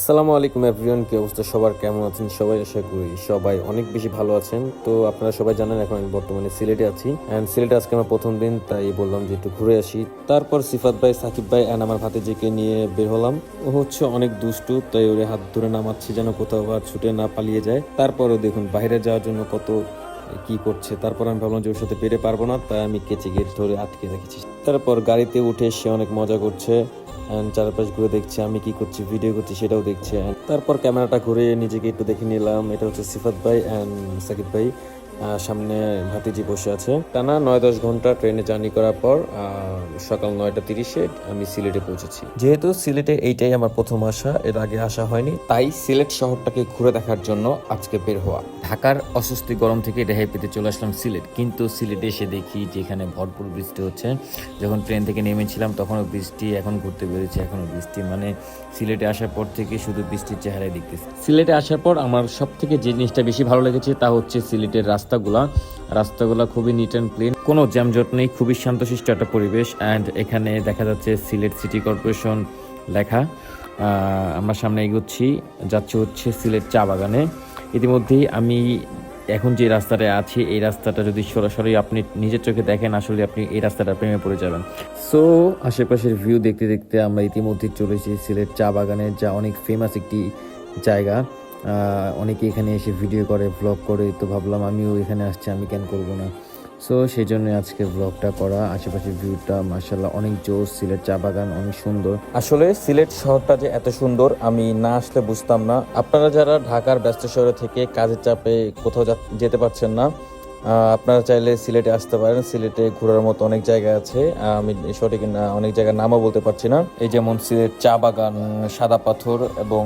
আসসালামু আলাইকুম এভরিওয়ান, কি অবস্থা সবার, কেমন আছেন সবাই? আশা করি সবাই অনেক বেশি ভালো আছেন। তো আপনারা সবাই জানেন এখন আমি বর্তমানে সিলেটে আছি অ্যান্ড সিলেটে আজকে আমার প্রথম দিন, তাই বললাম যে একটু ঘুরে আসি। তারপর সিফাত ভাই, সাকিব ভাই অ্যান্ড আমার ভাতিজিকে নিয়ে বের হলাম। ও হচ্ছে অনেক দুষ্টু, তাই ওরে হাত ধরে নামাচ্ছি যেন কোথাও আর ছুটে না পালিয়ে যায়। তারপরও দেখুন বাইরে যাওয়ার জন্য কত কি করছে। তারপর আমি ভাবলাম যে ওর সাথে বেরে পারবো না, তাই আমি কেচে গেট ধরে আটকে রেখেছি। তারপর গাড়িতে উঠে সে অনেক মজা করছে অ্যান্ড চারপাশ ঘুরে দেখছে আমি কি করছি, ভিডিও করছি সেটাও দেখছে। তারপর ক্যামেরাটা ঘুরে নিজেকে একটু দেখে নিলাম। এটা হচ্ছে সিফাত ভাই অ্যান্ড সাকিব ভাই, সামনে ভাতিজি বসে আছে। টানা 9-10 ঘন্টা ট্রেনে জার্নি করার পর সকাল 9:30-এ আমি সিলেটে পৌঁছেছি। যেহেতু সিলেটে এইটাই আমার প্রথম আসা, এর আগে আসা হয়নি, তাই সিলেট শহরটাকে ঘুরে দেখার জন্য আজকে বের হওয়া। ঢাকার অস্বস্তি গরম থেকে রেহাই পেতে চলে আসলাম সিলেট, কিন্তু সিলেটে এসে দেখি যে এখানে ভরপুর বৃষ্টি হচ্ছে। যখন ট্রেন থেকে নেমেছিলাম তখনও বৃষ্টি, এখন ঘুরতে বেরোচ্ছে এখনও বৃষ্টি। মানে সিলেটে আসার পর থেকে শুধু বৃষ্টির চেহারায় দেখতেছি। সিলেটে আসার পর আমার সব থেকে যে জিনিসটা বেশি ভালো লেগেছে তা হচ্ছে সিলেটের রাস্তাগুলা খুবই নিট অ্যান্ড ক্লিন, কোনো জ্যামজট নেই, খুবই শান্তশিষ্ট একটা পরিবেশ। অ্যান্ড এখানে দেখা যাচ্ছে সিলেট সিটি কর্পোরেশন লেখা। আমরা সামনে এগোচ্ছি, যাচ্ছি হচ্ছে সিলেট চা বাগানে। ইতিমধ্যেই আমি এখন যে রাস্তাটায় আছি, এই রাস্তাটা যদি সরাসরি আপনি নিজের চোখে দেখেন, আসলে আপনি এই রাস্তাটা প্রেমে পড়ে যাবেন। সো আশেপাশের ভিউ দেখতে দেখতে আমরা ইতিমধ্যে চলে এসেছি সিলেট চা বাগানে, যা অনেক ফেমাস একটি জায়গা। অনেকে এখানে এসে ভিডিও করে, ব্লগ করে, তো ভাবলাম আমিও এখানে আসছি, আমি কেন করব না। সো সেই জন্য আজকে ব্লগটা করা। আশেপাশের ভিউটা মাশাআল্লাহ অনেক জোর, সিলেট চা বাগান অনেক সুন্দর। আসলে সিলেট শহরটা যে এত সুন্দর আমি না আসলে বুঝতাম না। আপনারা যারা ঢাকার ব্যস্ত শহরে থেকে কাজের চাপে কোথাও যেতে পারছেন না, আপনারা চাইলে সিলেটে আসতে পারেন। সিলেটে ঘোরার মতো অনেক জায়গা আছে, আমি সঠিক অনেক জায়গার নামও বলতে পারছি না। এই যেমন সিলেট চা বাগান, সাদা পাথর এবং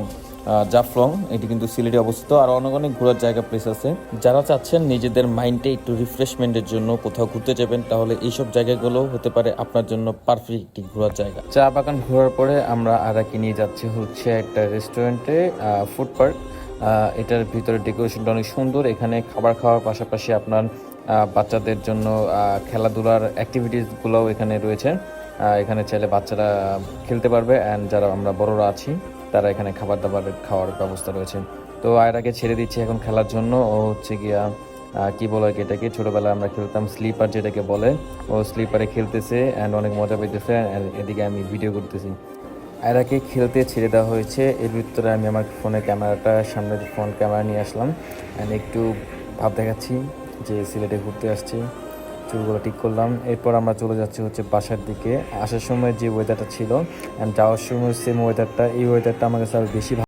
জাফলং, এটি কিন্তু সিলেটে অবস্থিত। আর অনেক অনেক ঘোরার জায়গা, প্লেস আছে। যারা চাচ্ছেন নিজেদের মাইন্ডে একটু রিফ্রেশমেন্টের জন্য কোথাও ঘুরতে যাবেন, তাহলে এইসব জায়গাগুলো হতে পারে আপনার জন্য পারফেক্ট একটি ঘোরার জায়গা। চা বাগান ঘোরার পরে আমরা আরাকে নিয়ে যাচ্ছি হচ্ছে একটা রেস্টুরেন্টে, ফুড পার্ক। এটার ভিতরে ডেকোরেশনটা অনেক সুন্দর। এখানে খাবার খাওয়ার পাশাপাশি আপনার বাচ্চাদের জন্য খেলাধুলার অ্যাক্টিভিটিসগুলোও এখানে রয়েছে। এখানে চাইলে বাচ্চারা খেলতে পারবে অ্যান্ড যারা আমরা বড়রা আছি তারা এখানে খাবার দাবার খাওয়ার ব্যবস্থা রয়েছে। তো আয়রাকে ছেড়ে দিচ্ছি এখন খেলার জন্য। ও হচ্ছে গিয়া কি বলে এটাকে, ছোটোবেলায় আমরা খেলতাম স্লিপার যেটাকে বলে, ও স্লিপারে খেলতেছে অ্যান্ড অনেক মজা পেতেছে। এদিকে আমি ভিডিও করতেছি। আয়রাকে খেলতে ছেড়ে দেওয়া হয়েছে। এর ভিতরে আমি আমার ফোনের ক্যামেরাটা, সামনে ফ্রন্ট ক্যামেরা নিয়ে আসলাম অ্যান্ড একটু ভাব দেখাচ্ছি যে সিলেটে ঘুরতে আসছি। চুলগুলো ঠিক করলাম। এরপর আমরা চলে যাচ্ছি হচ্ছে বাসার দিকে। আসার সময় যে ওয়েদারটা ছিল অ্যান্ড যাওয়ার সময় সেম ওয়েদারটা, এই ওয়েদারটা আমার কাছে আরও বেশি